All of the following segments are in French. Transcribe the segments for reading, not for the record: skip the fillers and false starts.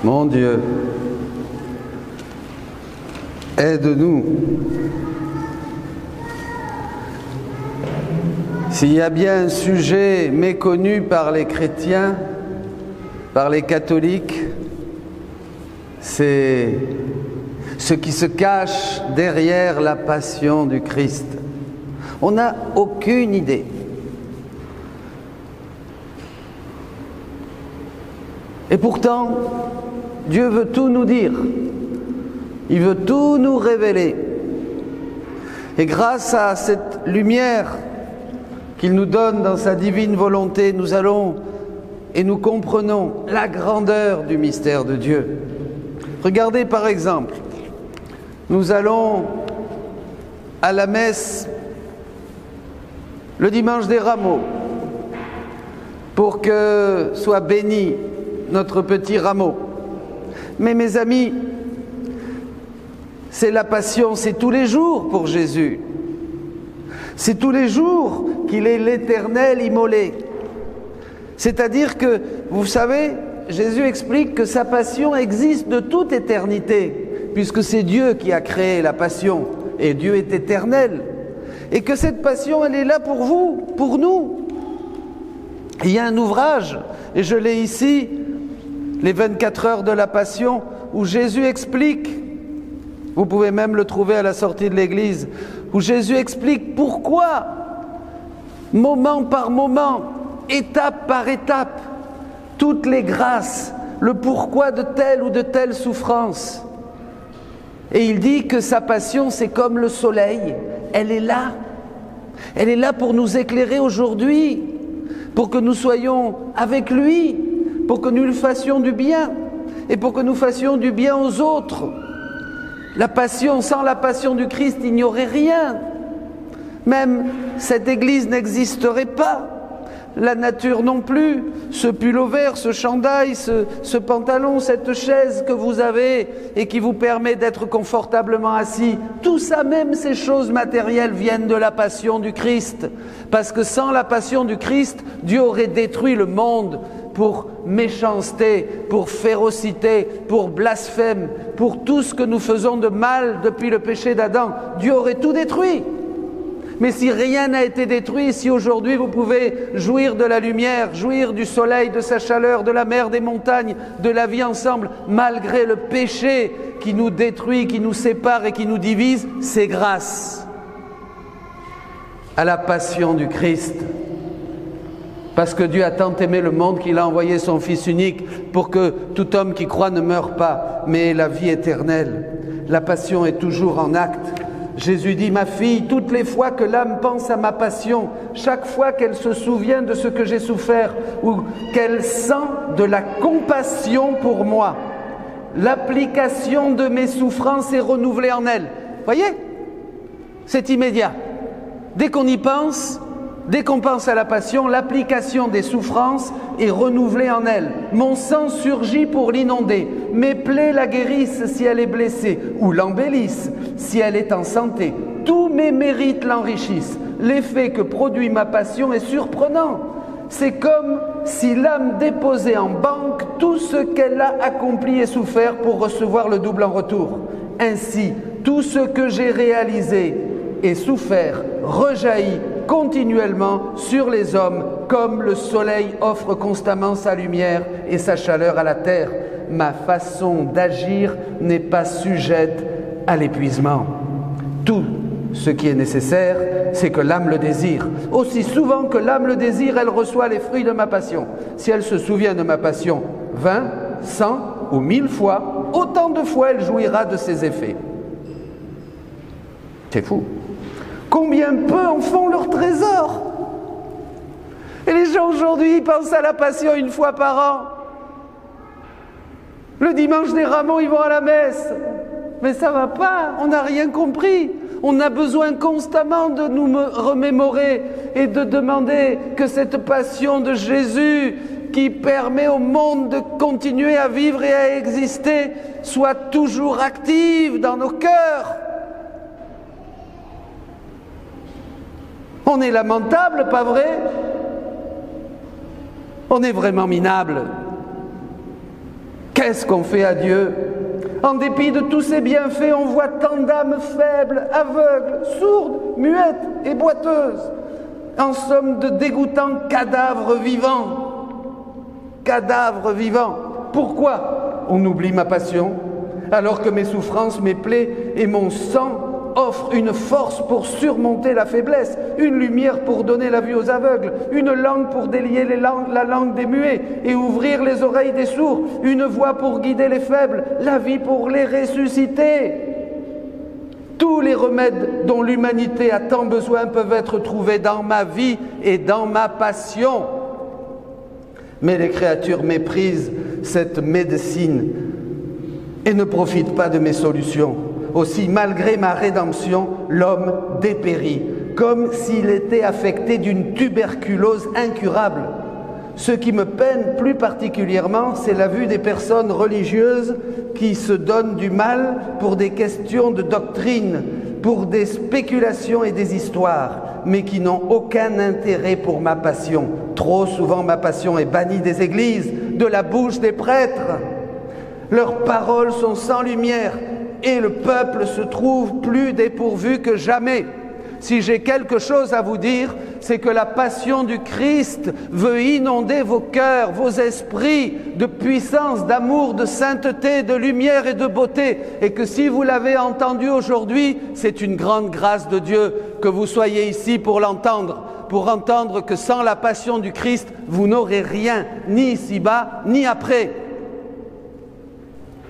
Mon Dieu, aide-nous. S'il y a bien un sujet méconnu par les chrétiens, par les catholiques, c'est ce qui se cache derrière la passion du Christ. On n'a aucune idée. Et pourtant, Dieu veut tout nous dire. Il veut tout nous révéler. Et grâce à cette lumière qu'il nous donne dans sa divine volonté, nous allons et nous comprenons la grandeur du mystère de Dieu. Regardez par exemple, nous allons à la messe le dimanche des Rameaux pour que soit béni notre petit rameau. Mais mes amis, c'est la passion, c'est tous les jours pour Jésus. C'est tous les jours qu'il est l'Éternel immolé. C'est-à-dire que, vous savez, Jésus explique que sa passion existe de toute éternité, puisque c'est Dieu qui a créé la passion, et Dieu est éternel. Et que cette passion, elle est là pour vous, pour nous. Il y a un ouvrage, et je l'ai ici, les 24 heures de la Passion, où Jésus explique, vous pouvez même le trouver à la sortie de l'église, où Jésus explique pourquoi, moment par moment, étape par étape, toutes les grâces, le pourquoi de telle ou de telle souffrance. Et il dit que sa passion, c'est comme le soleil, elle est là. Elle est là pour nous éclairer aujourd'hui, pour que nous soyons avec lui, pour que nous lui fassions du bien et pour que nous fassions du bien aux autres. La passion, sans la passion du Christ, il n'y aurait rien. Même cette église n'existerait pas. La nature non plus. Ce pull vert, ce chandail, ce pantalon, cette chaise que vous avez et qui vous permet d'être confortablement assis, tout ça, même ces choses matérielles, viennent de la passion du Christ. Parce que sans la passion du Christ, Dieu aurait détruit le monde pour méchanceté, pour férocité, pour blasphème, pour tout ce que nous faisons de mal depuis le péché d'Adam. Dieu aurait tout détruit. Mais si rien n'a été détruit, si aujourd'hui vous pouvez jouir de la lumière, jouir du soleil, de sa chaleur, de la mer, des montagnes, de la vie ensemble, malgré le péché qui nous détruit, qui nous sépare et qui nous divise, c'est grâce à la passion du Christ. Parce que Dieu a tant aimé le monde qu'il a envoyé son Fils unique pour que tout homme qui croit ne meure pas, mais ait la vie éternelle. La passion est toujours en acte. Jésus dit, ma fille, toutes les fois que l'âme pense à ma passion, chaque fois qu'elle se souvient de ce que j'ai souffert ou qu'elle sent de la compassion pour moi, l'application de mes souffrances est renouvelée en elle. Voyez? C'est immédiat. Dès qu'on y pense, dès qu'on pense à la passion, l'application des souffrances est renouvelée en elle. Mon sang surgit pour l'inonder. Mes plaies la guérissent si elle est blessée, ou l'embellissent si elle est en santé. Tous mes mérites l'enrichissent. L'effet que produit ma passion est surprenant. C'est comme si l'âme déposait en banque tout ce qu'elle a accompli et souffert pour recevoir le double en retour. Ainsi, tout ce que j'ai réalisé et souffert rejaillit continuellement sur les hommes, comme le soleil offre constamment sa lumière et sa chaleur à la terre. Ma façon d'agir n'est pas sujette à l'épuisement. Tout ce qui est nécessaire, c'est que l'âme le désire. Aussi souvent que l'âme le désire, elle reçoit les fruits de ma passion. Si elle se souvient de ma passion 20, 100 ou 1000 fois, autant de fois elle jouira de ses effets. C'est fou. Combien peu en font leur trésor? Et les gens aujourd'hui pensent à la passion une fois par an. Le dimanche des Rameaux, ils vont à la messe. Mais ça va pas, on n'a rien compris. On a besoin constamment de nous remémorer et de demander que cette passion de Jésus qui permet au monde de continuer à vivre et à exister soit toujours active dans nos cœurs. On est lamentable, pas vrai? On est vraiment minable. Qu'est-ce qu'on fait à Dieu? En dépit de tous ses bienfaits, on voit tant d'âmes faibles, aveugles, sourdes, muettes et boiteuses. En somme, de dégoûtants cadavres vivants. Cadavres vivants. Pourquoi on oublie ma passion, alors que mes souffrances, mes plaies et mon sang offrent une force pour surmonter la faiblesse, une lumière pour donner la vue aux aveugles, une langue pour délier la langue des muets et ouvrir les oreilles des sourds, une voix pour guider les faibles, la vie pour les ressusciter. Tous les remèdes dont l'humanité a tant besoin peuvent être trouvés dans ma vie et dans ma passion. Mais les créatures méprisent cette médecine et ne profitent pas de mes solutions. Aussi, malgré ma rédemption, l'homme dépérit, comme s'il était affecté d'une tuberculose incurable. Ce qui me peine plus particulièrement, c'est la vue des personnes religieuses qui se donnent du mal pour des questions de doctrine, pour des spéculations et des histoires, mais qui n'ont aucun intérêt pour ma passion. Trop souvent, ma passion est bannie des églises, de la bouche des prêtres. Leurs paroles sont sans lumière et le peuple se trouve plus dépourvu que jamais. Si j'ai quelque chose à vous dire, c'est que la passion du Christ veut inonder vos cœurs, vos esprits de puissance, d'amour, de sainteté, de lumière et de beauté. Et que si vous l'avez entendu aujourd'hui, c'est une grande grâce de Dieu que vous soyez ici pour l'entendre. Pour entendre que sans la passion du Christ, vous n'aurez rien, ni ici-bas, ni après.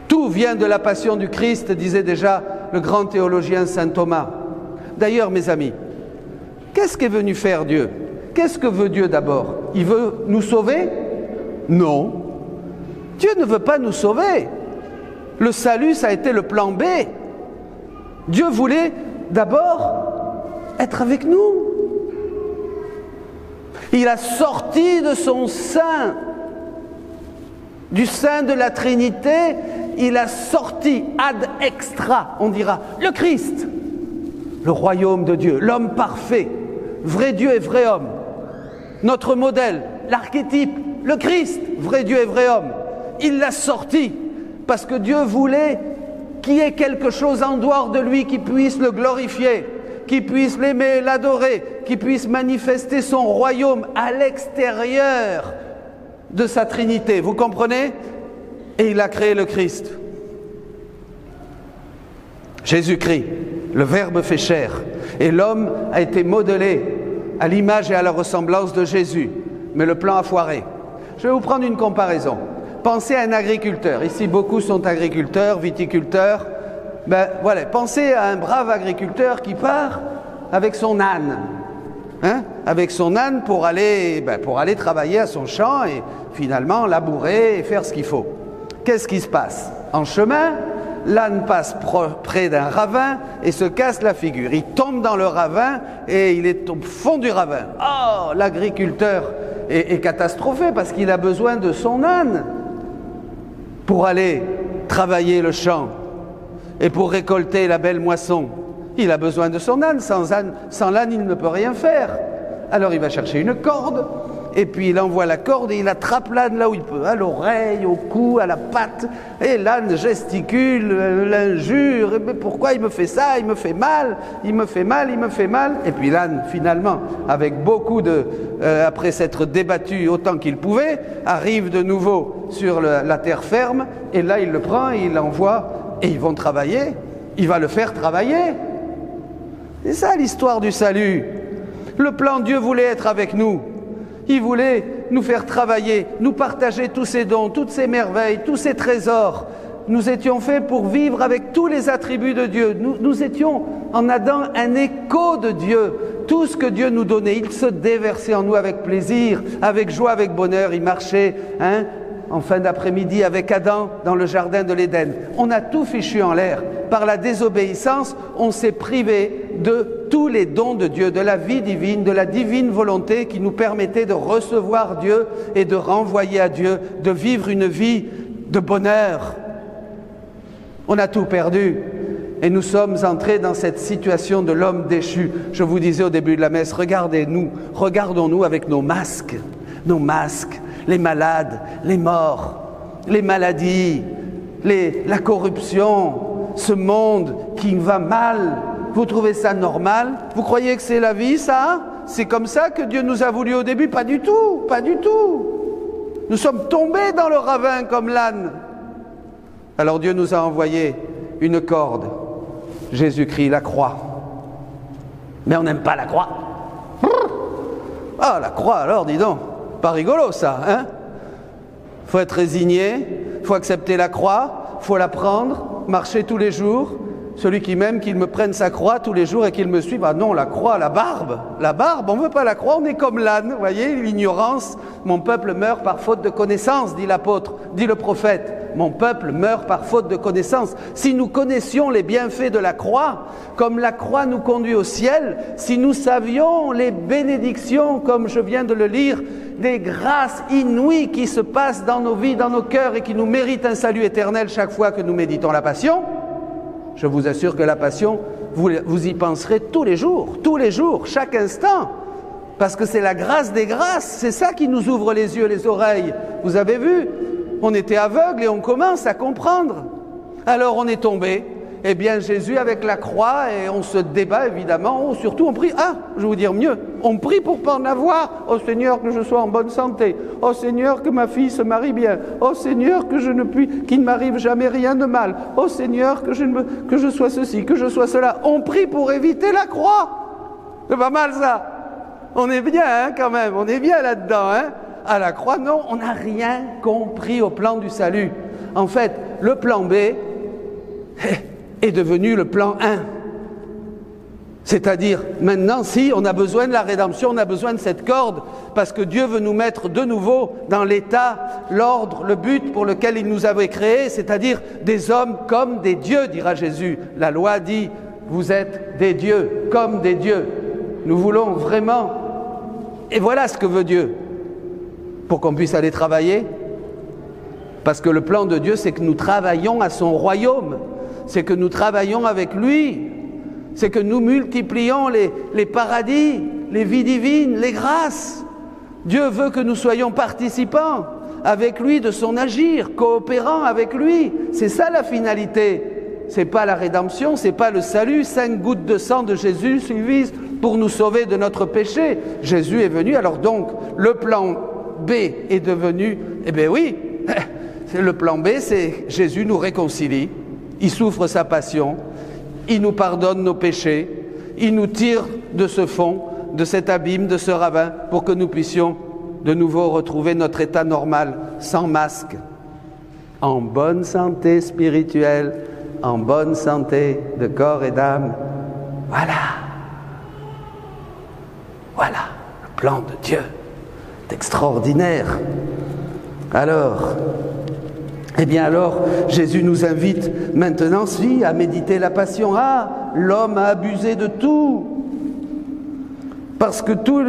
Tout vient de la passion du Christ, disait déjà le grand théologien saint Thomas. D'ailleurs, mes amis, qu'est-ce qu'est venu faire Dieu? Qu'est-ce que veut Dieu d'abord? Il veut nous sauver? Non. Dieu ne veut pas nous sauver. Le salut, ça a été le plan B. Dieu voulait d'abord être avec nous. Il a sorti de son sein, du sein de la Trinité, il a sorti ad extra, on dira, le Christ, le royaume de Dieu, l'homme parfait, vrai Dieu et vrai homme, notre modèle, l'archétype, le Christ, vrai Dieu et vrai homme. Il l'a sorti parce que Dieu voulait qu'il y ait quelque chose en dehors de lui qui puisse le glorifier, qui puisse l'aimer, l'adorer, qui puisse manifester son royaume à l'extérieur de sa Trinité. Vous comprenez? Et il a créé le Christ. Jésus-Christ, le Verbe fait chair. Et l'homme a été modelé à l'image et à la ressemblance de Jésus. Mais le plan a foiré. Je vais vous prendre une comparaison. Pensez à un agriculteur. Ici, beaucoup sont agriculteurs, viticulteurs. Ben voilà, pensez à un brave agriculteur qui part avec son âne. Avec son âne pour aller travailler à son champ et finalement labourer et faire ce qu'il faut. Qu'est-ce qui se passe? En chemin, l'âne passe près d'un ravin et se casse la figure. Il tombe dans le ravin et il est au fond du ravin. Oh, l'agriculteur est catastrophé parce qu'il a besoin de son âne pour aller travailler le champ et pour récolter la belle moisson. Il a besoin de son âne. Sans l'âne, il ne peut rien faire. Alors il va chercher une corde, et puis il envoie la corde et il attrape l'âne là où il peut, à l'oreille, au cou, à la patte. Et l'âne gesticule, l'injure. Mais pourquoi il me fait ça? Il me fait mal, il me fait mal, il me fait mal. Et puis l'âne, finalement, avec beaucoup après s'être débattu autant qu'il pouvait, arrive de nouveau sur la terre ferme. Et là, il le prend et il l'envoie. Et ils vont travailler. Il va le faire travailler. C'est ça l'histoire du salut. Le plan Dieu voulait être avec nous. Il voulait nous faire travailler, nous partager tous ses dons, toutes ses merveilles, tous ses trésors. Nous étions faits pour vivre avec tous les attributs de Dieu. Nous étions en Adam un écho de Dieu. Tout ce que Dieu nous donnait, il se déversait en nous avec plaisir, avec joie, avec bonheur. Il marchait en fin d'après-midi avec Adam dans le jardin de l'Éden. On a tout fichu en l'air. Par la désobéissance, on s'est privé de tous les dons de Dieu, de la vie divine, de la divine volonté qui nous permettait de recevoir Dieu et de renvoyer à Dieu, de vivre une vie de bonheur. On a tout perdu et nous sommes entrés dans cette situation de l'homme déchu. Je vous disais au début de la messe, regardons-nous avec nos masques, les malades, les morts. les maladies, la corruption, ce monde qui va mal, vous trouvez ça normal? Vous croyez que c'est la vie, ça? C'est comme ça que Dieu nous a voulu au début? Pas du tout, pas du tout. Nous sommes tombés dans le ravin comme l'âne. Alors Dieu nous a envoyé une corde, Jésus-Christ, la croix. Mais on n'aime pas la croix. Ah, la croix alors, dis donc, pas rigolo ça, hein? Faut être résigné, faut accepter la croix, faut la prendre, marcher tous les jours. Celui qui m'aime, qu'il me prenne sa croix tous les jours et qu'il me suive. Ah non, la croix, la barbe, on ne veut pas la croix, on est comme l'âne. Vous voyez, l'ignorance. Mon peuple meurt par faute de connaissance, dit l'apôtre, dit le prophète. Mon peuple meurt par faute de connaissance. Si nous connaissions les bienfaits de la croix, comme la croix nous conduit au ciel, si nous savions les bénédictions, comme je viens de le lire, des grâces inouïes qui se passent dans nos vies, dans nos cœurs et qui nous méritent un salut éternel chaque fois que nous méditons la Passion, je vous assure que la Passion, vous y penserez tous les jours, chaque instant. Parce que c'est la grâce des grâces, c'est ça qui nous ouvre les yeux, les oreilles. Vous avez vu, on était aveugles et on commence à comprendre. Alors on est tombé. Eh bien Jésus avec la croix, et on se débat évidemment, surtout on prie, je vais vous dire mieux, on prie pour pas en avoir. Oh Seigneur, que je sois en bonne santé. Oh Seigneur, que ma fille se marie bien. Oh Seigneur, qu'il ne m'arrive jamais rien de mal. Oh Seigneur, que je sois ceci, que je sois cela. On prie pour éviter la croix. C'est pas mal ça. On est bien hein, quand même, on est bien là-dedans. Hein. À la croix, non, on n'a rien compris au plan du salut. En fait, le plan B est devenu le plan 1. C'est-à-dire, maintenant, si on a besoin de la rédemption, on a besoin de cette corde, parce que Dieu veut nous mettre de nouveau dans l'état, l'ordre, le but pour lequel il nous avait créés, c'est-à-dire des hommes comme des dieux, dira Jésus. La loi dit, vous êtes des dieux, comme des dieux. Nous voulons vraiment, et voilà ce que veut Dieu, pour qu'on puisse aller travailler, parce que le plan de Dieu, c'est que nous travaillons à son royaume, c'est que nous travaillons avec lui, c'est que nous multiplions les paradis, les vies divines, les grâces. Dieu veut que nous soyons participants avec lui de son agir, coopérants avec lui. C'est ça la finalité. C'est pas la rédemption, c'est pas le salut. 5 gouttes de sang de Jésus suffisent pour nous sauver de notre péché. Jésus est venu, alors donc le plan B est devenu, eh bien oui, le plan B, c'est Jésus nous réconcilie. Il souffre sa passion, il nous pardonne nos péchés, il nous tire de ce fond, de cet abîme, de ce ravin, pour que nous puissions de nouveau retrouver notre état normal, sans masque, en bonne santé spirituelle, en bonne santé de corps et d'âme. Voilà le plan de Dieu. C'est extraordinaire. Alors, Jésus nous invite maintenant, à méditer la passion. L'homme a abusé de tout. Parce que tous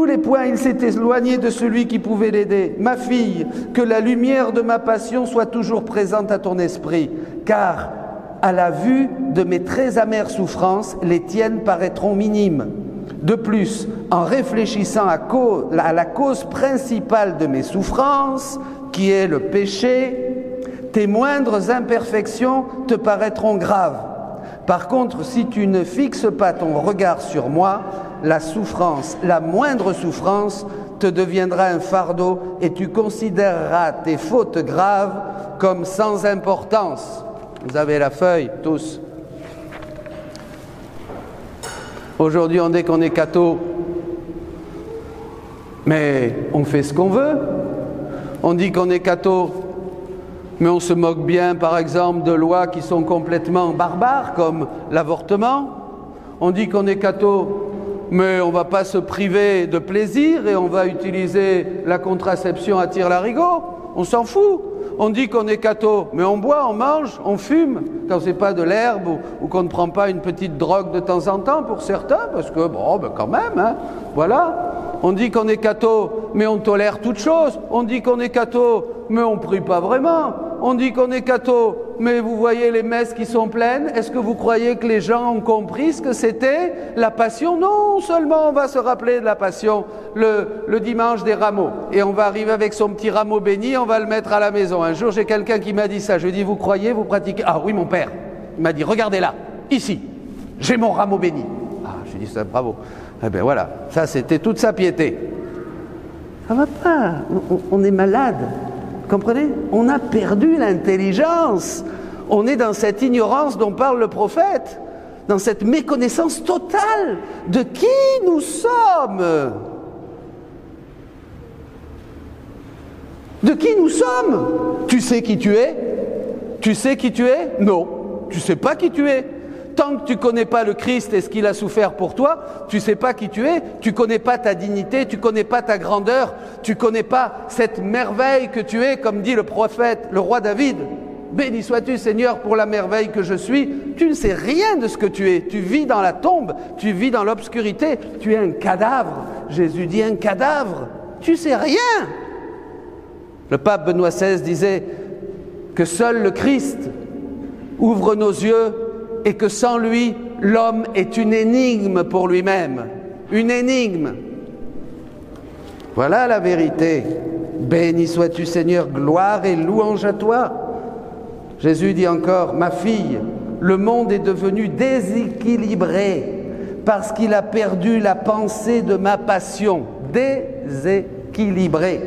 les points, il s'est éloigné de celui qui pouvait l'aider. Ma fille, que la lumière de ma passion soit toujours présente à ton esprit, car à la vue de mes très amères souffrances, les tiennes paraîtront minimes. De plus, en réfléchissant à la cause principale de mes souffrances, qui est le péché, tes moindres imperfections te paraîtront graves. Par contre, si tu ne fixes pas ton regard sur moi, la moindre souffrance, te deviendra un fardeau et tu considéreras tes fautes graves comme sans importance. Vous avez la feuille, tous. Aujourd'hui, on dit qu'on est catho, mais on fait ce qu'on veut. On dit qu'on est catho, mais on se moque bien, par exemple, de lois qui sont complètement barbares, comme l'avortement. On dit qu'on est catho, mais on ne va pas se priver de plaisir et on va utiliser la contraception à tire-larigot. On s'en fout. On dit qu'on est catho, mais on boit, on mange, on fume, quand c'est pas de l'herbe ou qu'on ne prend pas une petite drogue de temps en temps pour certains, parce que, quand même, hein, voilà. On dit qu'on est catho, mais on tolère toute chose. On dit qu'on est catho, mais on ne prie pas vraiment. on dit qu'on est catho, mais vous voyez les messes qui sont pleines. Est-ce que vous croyez que les gens ont compris ce que c'était la Passion? Non, seulement on va se rappeler de la Passion le dimanche des rameaux. Et on va arriver avec son petit rameau béni, on va le mettre à la maison. Un jour, j'ai quelqu'un qui m'a dit ça. Je lui ai dit, vous croyez, vous pratiquez? Ah oui, mon père. Il m'a dit, regardez là, ici, j'ai mon rameau béni. Ah, j'ai dit ça, bravo. Eh bien voilà, ça c'était toute sa piété. Ça va pas, on est malade. Comprenez? On a perdu l'intelligence. On est dans cette ignorance dont parle le prophète, dans cette méconnaissance totale de qui nous sommes. De qui nous sommes? Tu sais qui tu es? Tu sais qui tu es? Non, tu ne sais pas qui tu es. Tant que tu ne connais pas le Christ et ce qu'il a souffert pour toi, tu ne sais pas qui tu es, tu ne connais pas ta dignité, tu ne connais pas ta grandeur, tu ne connais pas cette merveille que tu es, comme dit le prophète, le roi David. Béni sois-tu Seigneur pour la merveille que je suis. Tu ne sais rien de ce que tu es, tu vis dans la tombe, tu vis dans l'obscurité, tu es un cadavre. Jésus dit un cadavre, tu ne sais rien. Le pape Benoît XVI disait que seul le Christ ouvre nos yeux et que sans lui, l'homme est une énigme pour lui-même. Une énigme. Voilà la vérité. Béni sois-tu Seigneur, gloire et louange à toi. Jésus dit encore, ma fille, le monde est devenu déséquilibré parce qu'il a perdu la pensée de ma passion. Déséquilibré.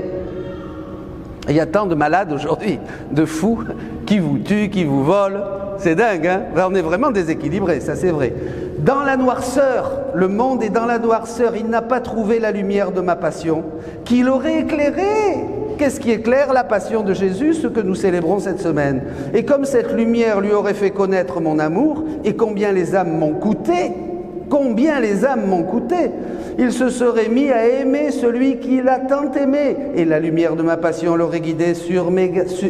Il y a tant de malades aujourd'hui, de fous, qui vous tuent, qui vous volent. C'est dingue, hein? On est vraiment déséquilibré, ça c'est vrai. Dans la noirceur, le monde est dans la noirceur, il n'a pas trouvé la lumière de ma passion, qui l'aurait éclairé. Qu'est-ce qui éclaire la passion de Jésus? Ce que nous célébrons cette semaine. Et comme cette lumière lui aurait fait connaître mon amour, et combien les âmes m'ont coûté, il se serait mis à aimer celui qui l'a tant aimé. Et la lumière de ma passion l'aurait guidé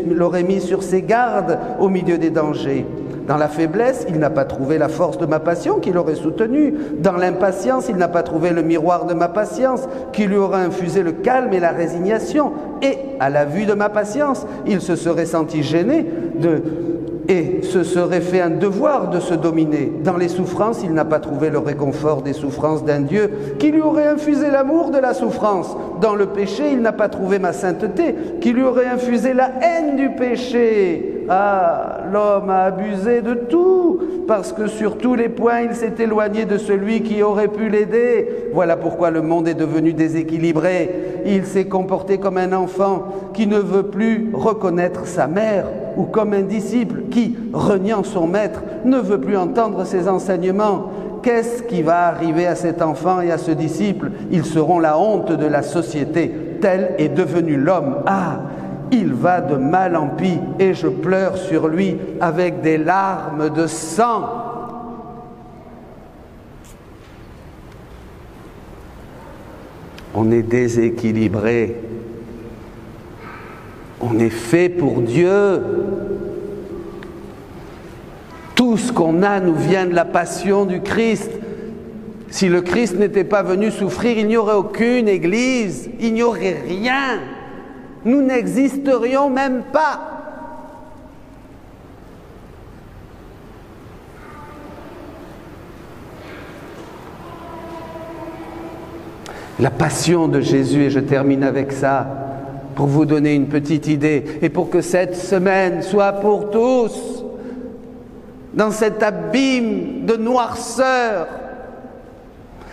l'aurait mis sur ses gardes au milieu des dangers. Dans la faiblesse, il n'a pas trouvé la force de ma passion qui l'aurait soutenu. Dans l'impatience, il n'a pas trouvé le miroir de ma patience qui lui aurait infusé le calme et la résignation. Et à la vue de ma patience, il se serait senti gêné et se serait fait un devoir de se dominer. Dans les souffrances, il n'a pas trouvé le réconfort des souffrances d'un Dieu qui lui aurait infusé l'amour de la souffrance. Dans le péché, il n'a pas trouvé ma sainteté qui lui aurait infusé la haine du péché. Ah, l'homme a abusé de tout, parce que sur tous les points, il s'est éloigné de celui qui aurait pu l'aider. Voilà pourquoi le monde est devenu déséquilibré. Il s'est comporté comme un enfant qui ne veut plus reconnaître sa mère, ou comme un disciple qui, reniant son maître, ne veut plus entendre ses enseignements. Qu'est-ce qui va arriver à cet enfant et à ce disciple? Ils seront la honte de la société. Tel est devenu l'homme. Ah, il va de mal en pis et je pleure sur lui avec des larmes de sang. On est déséquilibré. On est fait pour Dieu. Tout ce qu'on a nous vient de la passion du Christ. Si le Christ n'était pas venu souffrir, il n'y aurait aucune église, il n'y aurait rien. Nous n'existerions même pas. La passion de Jésus, et je termine avec ça, pour vous donner une petite idée, et pour que cette semaine soit pour tous, dans cet abîme de noirceur,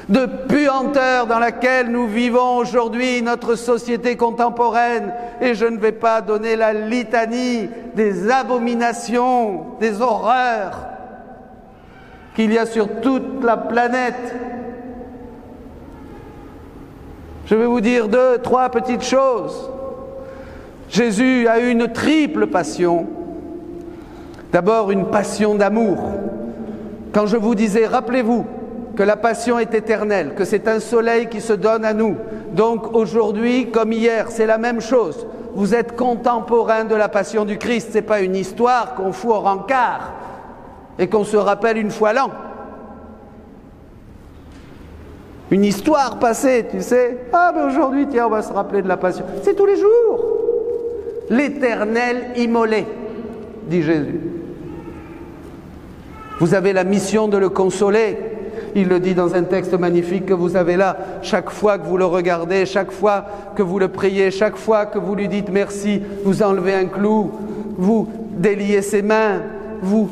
de puanteur dans laquelle nous vivons aujourd'hui, notre société contemporaine, et je ne vais pas donner la litanie des abominations, des horreurs qu'il y a sur toute la planète. Je vais vous dire 2, 3 petites choses. Jésus a eu une triple passion. D'abord, une passion d'amour. Quand je vous disais, rappelez-vous que la passion est éternelle, que c'est un soleil qui se donne à nous. Donc aujourd'hui, comme hier, c'est la même chose. Vous êtes contemporains de la passion du Christ. Ce n'est pas une histoire qu'on fout au rencard et qu'on se rappelle une fois l'an. Une histoire passée, tu sais. Ah, ben aujourd'hui, tiens, on va se rappeler de la passion. C'est tous les jours. L'Éternel immolé. dit Jésus. Vous avez la mission de le consoler. Il le dit dans un texte magnifique que vous avez là. Chaque fois que vous le regardez, chaque fois que vous le priez, chaque fois que vous lui dites merci, vous enlevez un clou, vous déliez ses mains, vous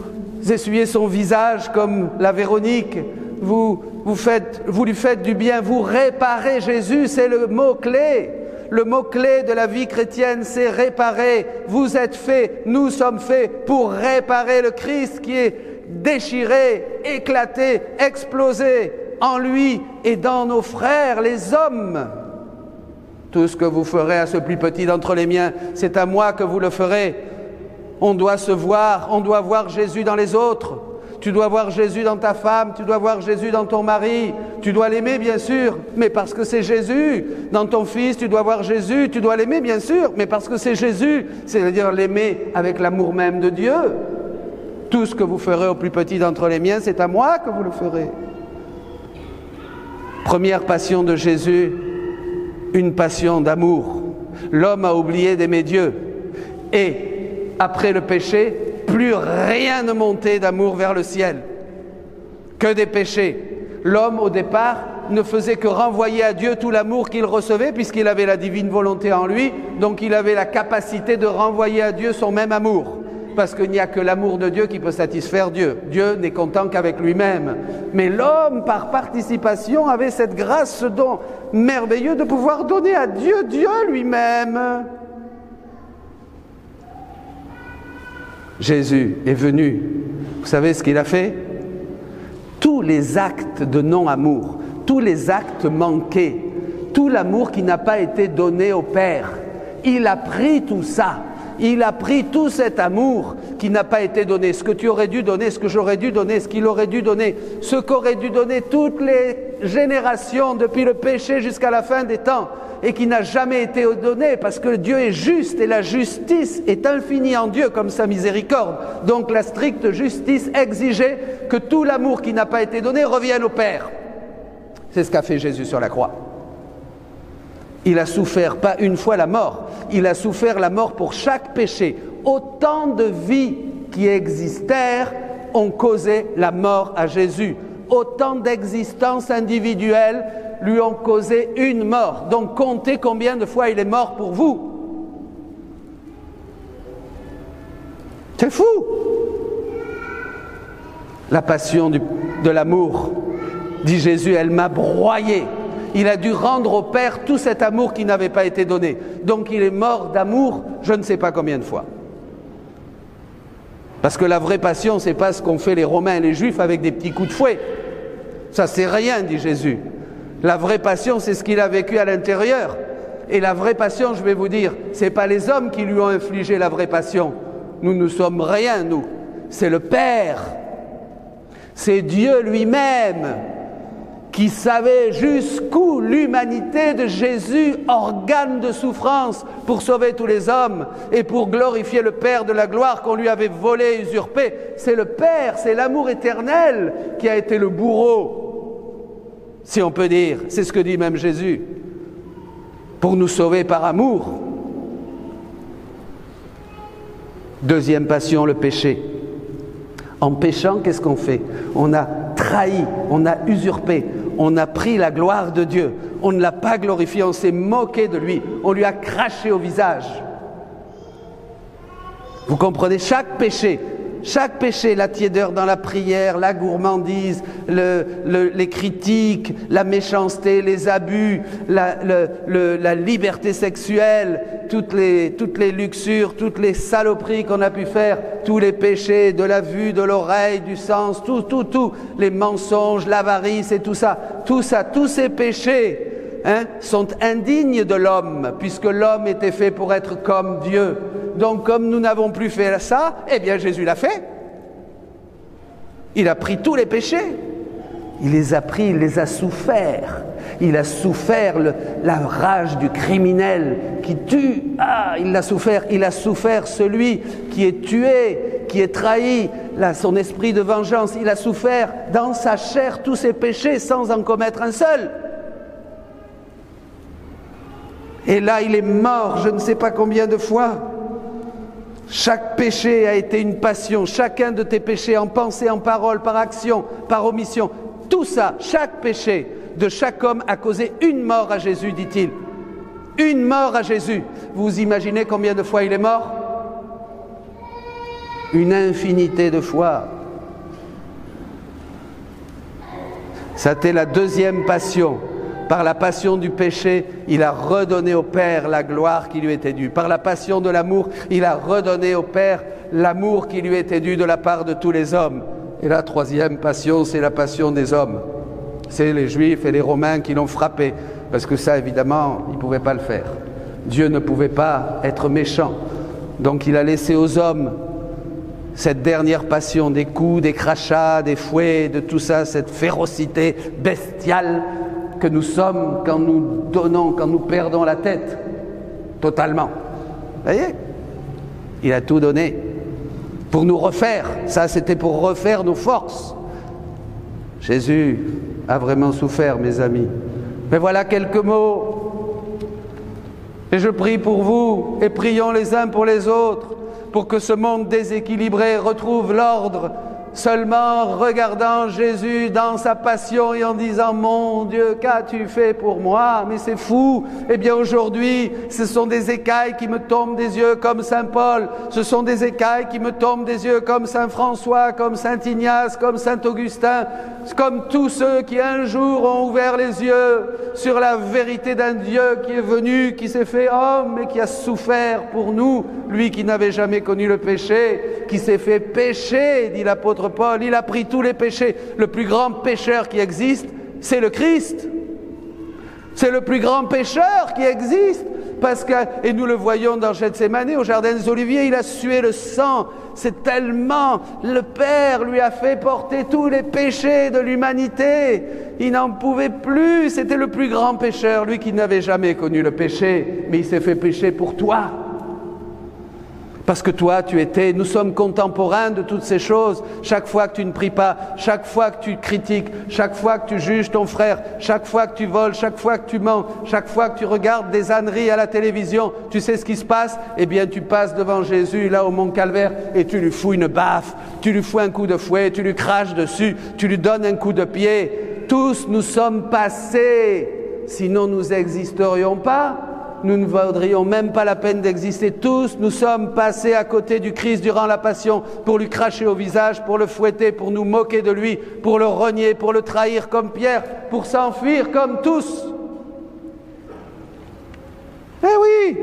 essuyez son visage comme la Véronique, vous lui faites du bien, vous réparez Jésus, c'est le mot-clé. Le mot-clé de la vie chrétienne, c'est réparer. Vous êtes faits, nous sommes faits pour réparer le Christ qui est déchiré, éclaté, explosé en lui et dans nos frères, les hommes. Tout ce que vous ferez à ce plus petit d'entre les miens, c'est à moi que vous le ferez. On doit se voir, on doit voir Jésus dans les autres. Tu dois voir Jésus dans ta femme, tu dois voir Jésus dans ton mari, tu dois l'aimer bien sûr, mais parce que c'est Jésus. Dans ton fils, tu dois voir Jésus, tu dois l'aimer bien sûr, mais parce que c'est Jésus, c'est-à-dire l'aimer avec l'amour même de Dieu. Tout ce que vous ferez au plus petit d'entre les miens, c'est à moi que vous le ferez. Première passion de Jésus, une passion d'amour. L'homme a oublié d'aimer Dieu. Et après le péché, plus rien ne montait d'amour vers le ciel. Que des péchés. L'homme, au départ, ne faisait que renvoyer à Dieu tout l'amour qu'il recevait, puisqu'il avait la divine volonté en lui, donc il avait la capacité de renvoyer à Dieu son même amour. Parce qu'il n'y a que l'amour de Dieu qui peut satisfaire Dieu. Dieu n'est content qu'avec lui-même. Mais l'homme, par participation, avait cette grâce, ce don merveilleux de pouvoir donner à Dieu, Dieu lui-même. Jésus est venu. Vous savez ce qu'il a fait? Tous les actes de non-amour, tous les actes manqués, tout l'amour qui n'a pas été donné au Père, il a pris tout ça. Il a pris tout cet amour qui n'a pas été donné, ce que tu aurais dû donner, ce que j'aurais dû donner, ce qu'il aurait dû donner, ce qu'auraient dû donner toutes les générations depuis le péché jusqu'à la fin des temps et qui n'a jamais été donné parce que Dieu est juste et la justice est infinie en Dieu comme sa miséricorde. Donc la stricte justice exigeait que tout l'amour qui n'a pas été donné revienne au Père. C'est ce qu'a fait Jésus sur la croix. Il a souffert pas une fois la mort, il a souffert la mort pour chaque péché. Autant de vies qui existèrent ont causé la mort à Jésus. Autant d'existences individuelles lui ont causé une mort. Donc comptez combien de fois il est mort pour vous. C'est fou. La passion de l'amour, dit Jésus, elle m'a broyé. Il a dû rendre au Père tout cet amour qui n'avait pas été donné. Donc il est mort d'amour, je ne sais pas combien de fois. Parce que la vraie passion, c'est pas ce qu'ont fait les Romains et les Juifs avec des petits coups de fouet. Ça, c'est rien, dit Jésus. La vraie passion, c'est ce qu'il a vécu à l'intérieur. Et la vraie passion, je vais vous dire, c'est pas les hommes qui lui ont infligé la vraie passion. Nous ne sommes rien, nous. C'est le Père. C'est Dieu lui-même qui savait jusqu'où l'humanité de Jésus, organe de souffrance pour sauver tous les hommes et pour glorifier le Père de la gloire qu'on lui avait volé et usurpé. C'est le Père, c'est l'amour éternel qui a été le bourreau, si on peut dire. C'est ce que dit même Jésus, pour nous sauver par amour. Deuxième passion, le péché. En péchant, qu'est-ce qu'on fait? On a trahi, on a usurpé, on a pris la gloire de Dieu, on ne l'a pas glorifié, on s'est moqué de lui, on lui a craché au visage. Vous comprenez? Chaque péché, la tiédeur dans la prière, la gourmandise, les critiques, la méchanceté, les abus, la liberté sexuelle, toutes les luxures, toutes les saloperies qu'on a pu faire, tous les péchés de la vue, de l'oreille, du sens, tout, les mensonges, l'avarice et tout ça, tous ces péchés sont indignes de l'homme, puisque l'homme était fait pour être comme Dieu. Donc comme nous n'avons plus fait ça, eh bien Jésus l'a fait. Il a pris tous les péchés. Il les a pris, il les a soufferts. Il a souffert la rage du criminel qui tue. Il l'a souffert. Il a souffert celui qui est tué, qui est trahi, son esprit de vengeance. Il a souffert dans sa chair tous ses péchés sans en commettre un seul. Et là, il est mort, je ne sais pas combien de fois. Chaque péché a été une passion, chacun de tes péchés en pensée, en parole, par action, par omission, tout ça, chaque péché de chaque homme a causé une mort à Jésus, dit-il. Une mort à Jésus. Vous imaginez combien de fois il est mort? Une infinité de fois. C'était la deuxième passion. Par la passion du péché, il a redonné au Père la gloire qui lui était due. Par la passion de l'amour, il a redonné au Père l'amour qui lui était dû de la part de tous les hommes. Et la troisième passion, c'est la passion des hommes. C'est les Juifs et les Romains qui l'ont frappé, parce que ça, évidemment, ils ne pouvaient pas le faire. Dieu ne pouvait pas être méchant. Donc il a laissé aux hommes cette dernière passion des coups, des crachats, des fouets, de tout ça, cette férocité bestiale que nous sommes quand nous donnons, quand nous perdons la tête, totalement. Vous voyez? Il a tout donné pour nous refaire. Ça, c'était pour refaire nos forces. Jésus a vraiment souffert, mes amis. Mais voilà quelques mots. Et je prie pour vous, et prions les uns pour les autres, pour que ce monde déséquilibré retrouve l'ordre, seulement en regardant Jésus dans sa passion et en disant « Mon Dieu, qu'as-tu fait pour moi? Mais c'est fou !» Eh bien aujourd'hui, ce sont des écailles qui me tombent des yeux comme Saint Paul, ce sont des écailles qui me tombent des yeux comme Saint François, comme Saint Ignace, comme Saint Augustin, comme tous ceux qui un jour ont ouvert les yeux sur la vérité d'un Dieu qui est venu, qui s'est fait homme et qui a souffert pour nous, lui qui n'avait jamais connu le péché, qui s'est fait pécher, dit l'apôtre Paul, il a pris tous les péchés. Le plus grand pécheur qui existe, c'est le Christ. C'est le plus grand pécheur qui existe. Parce que, et nous le voyons dans Gethsémani, au jardin des Oliviers, il a sué le sang. C'est tellement, le Père lui a fait porter tous les péchés de l'humanité. Il n'en pouvait plus. C'était le plus grand pécheur, lui qui n'avait jamais connu le péché. Mais il s'est fait pécher pour toi. Parce que toi, nous sommes contemporains de toutes ces choses. Chaque fois que tu ne pries pas, chaque fois que tu critiques, chaque fois que tu juges ton frère, chaque fois que tu voles, chaque fois que tu mens, chaque fois que tu regardes des âneries à la télévision, tu sais ce qui se passe? Eh bien, tu passes devant Jésus, là au Mont Calvaire, et tu lui fous une baffe, tu lui fous un coup de fouet, tu lui craches dessus, tu lui donnes un coup de pied. Tous nous sommes passés, sinon nous n'existerions pas. Nous ne vaudrions même pas la peine d'exister. Tous, nous sommes passés à côté du Christ durant la Passion pour lui cracher au visage, pour le fouetter, pour nous moquer de lui, pour le renier, pour le trahir comme Pierre, pour s'enfuir comme tous. Eh oui,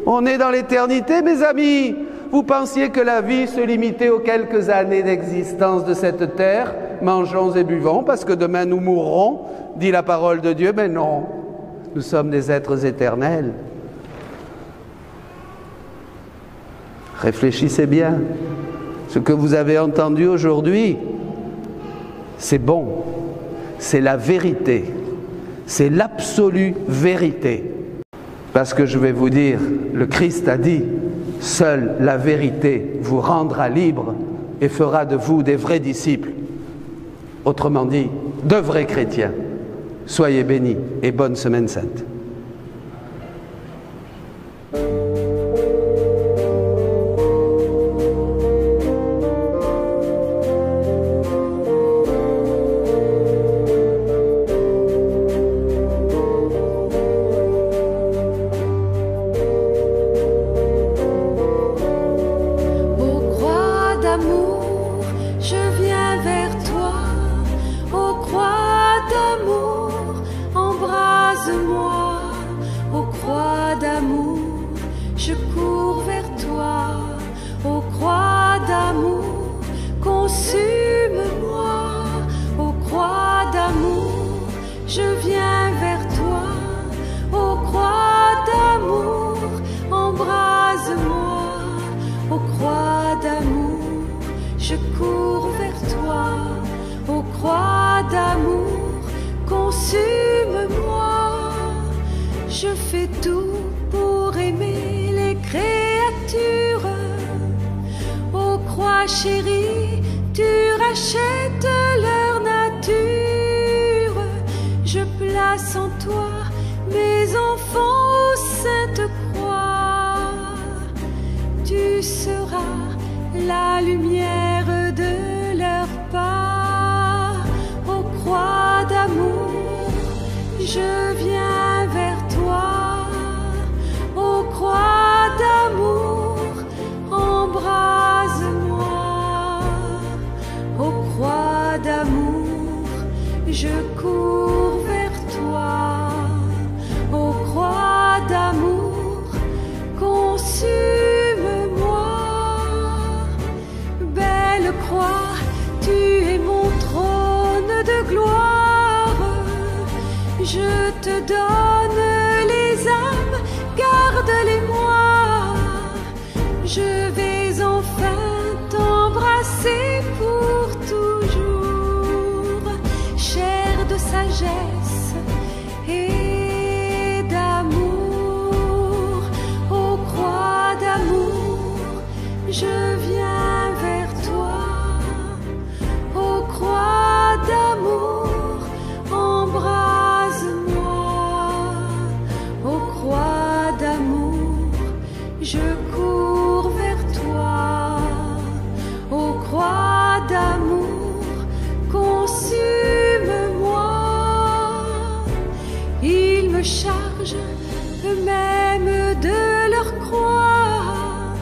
on est dans l'éternité, mes amis. Vous pensiez que la vie se limitait aux quelques années d'existence de cette terre? Mangeons et buvons, parce que demain nous mourrons, dit la parole de Dieu. Mais non. Nous sommes des êtres éternels. Réfléchissez bien. Ce que vous avez entendu aujourd'hui, c'est bon. C'est la vérité. C'est l'absolue vérité. Parce que je vais vous dire, le Christ a dit, seule la vérité vous rendra libre et fera de vous des vrais disciples. Autrement dit, de vrais chrétiens. Soyez bénis et bonne semaine sainte. Chérie, tu rachètes leur nature. Je place en toi mes enfants aux saintes croix. Tu seras la lumière de leur pas. Ô croix d'amour, je viens vers toi. Ô croix d'amour, embrase-moi. Ô croix d'amour, je cours vers toi. Ô croix d'amour, consume-moi. Belle croix, tu es mon trône de gloire. Je te donne les âmes, garde-les-moi. Je vais enfin t'embrasser pour toujours, chair de sagesse et d'amour. Ô croix d'amour, je viens vers toi. Ô croix d'amour, embrase-moi. Ô croix d'amour, je cours vers toi. Ô croix d'amour, consume-moi. Ils me chargent eux-mêmes de leur croix,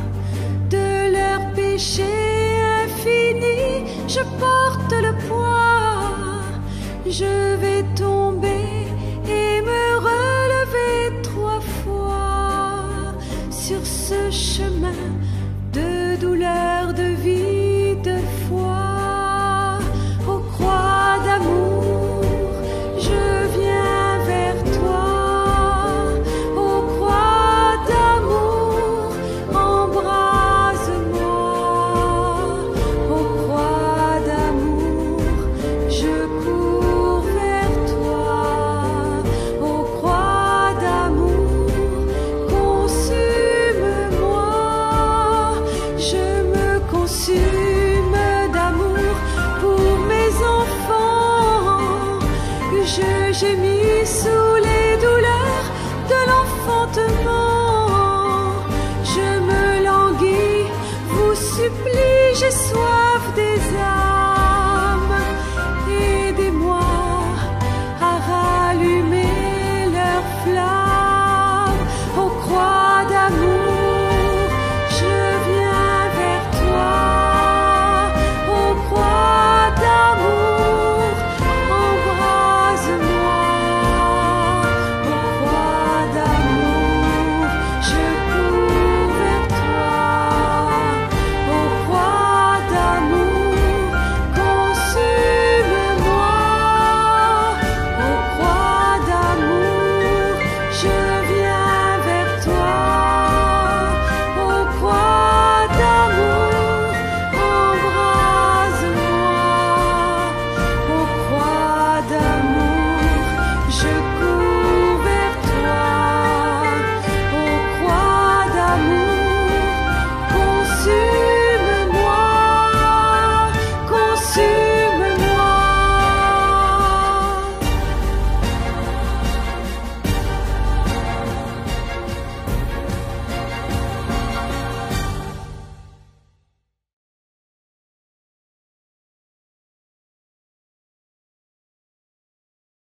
de leur péché infini, je porte le poids. Je vais tomber et me relever 3 fois sur ce chemin de douleur, de vie, de foi. Ô croix d'amour, je viens vers toi. Ô croix d'amour, embrase-moi. Ô croix d'amour, je cours vers toi. Ô croix d'amour, consume-moi. Je me consume d'amour pour mes enfants. Je gémis sous les douleurs de l'enfantement. Je me languis, vous supplie, j'ai soif des âmes.